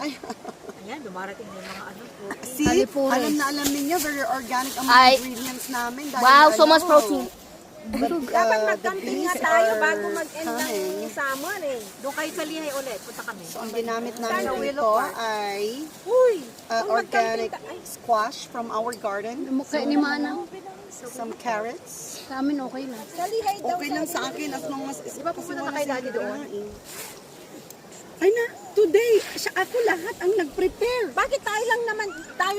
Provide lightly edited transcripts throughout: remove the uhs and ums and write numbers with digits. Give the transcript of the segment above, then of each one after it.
Ay, Ayan, dumarating na yung mga ano po. see, Halipures. alam ninyo, very organic ang mga Ay. ingredients namin. Dahil, Wow, so ano, much protein. Dapat mag-camping nga tayo bago mag-end coming. ng summer eh. Doon kayo sa Lihay ulit, punta kami. So, ang ginamit namin Sana dito Willow Park. ay Uy! kung organic mag-camping ay, squash from our garden. Mukha ni Mana. Some carrots. Sa amin okay lang. sa Lihay daw. Okay lang sa akin as long as... Di ba pupunta na kayo dati doon? Ay na, today, ako lahat ang nag-prepare. Bakit tayo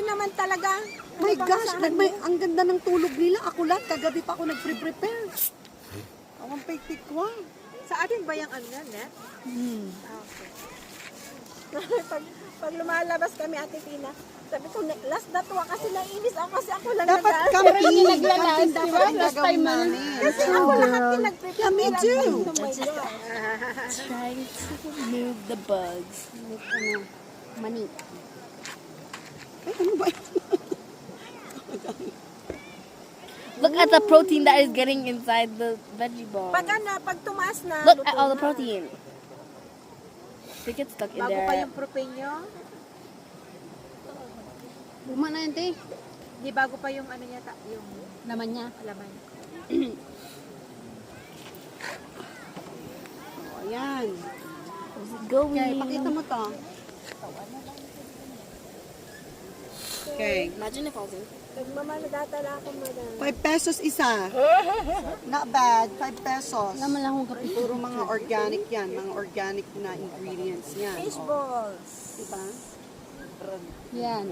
naman talaga? My Ano bang gosh, asahan mo? ang ganda ng tulog nila. Ako lang, kagabi pa ako nag-prepare. Awang pagtikwa. Sa atin ba yung ano yan, eh? Okay. pag lumalabas kami, Ate Tina, sabi ko, last na to, kasi naiinis ako kasi ako lang Dapat nag- camping. naglalas, Camping di dapat ba? ang Last gagawin time na. namin. Kasi ako lahat pinag-prepare. Yeah, me too. Oh my God. Trying to remove the bugs with mani. Ay, ano ba? Look at the protein that is getting inside the veggie ball. Pag tumaas na, Look luto at all the na. protein. They get stuck in Bago pa there. yung propane nyo, Buma na yun, te. di bago pa yung ano niya, yung Laman niya. laman. Oh, ayan. How's it going? Okay, pakita mo to. Okay. Imagine if I was in. Nagmamalagatala ako, madam. 5 pesos isa. Not bad. 5 pesos. Laman lang akong kape. Puro mga organic yan. Mga organic na ingredients yan. Fish Oh, balls. diba? Yan.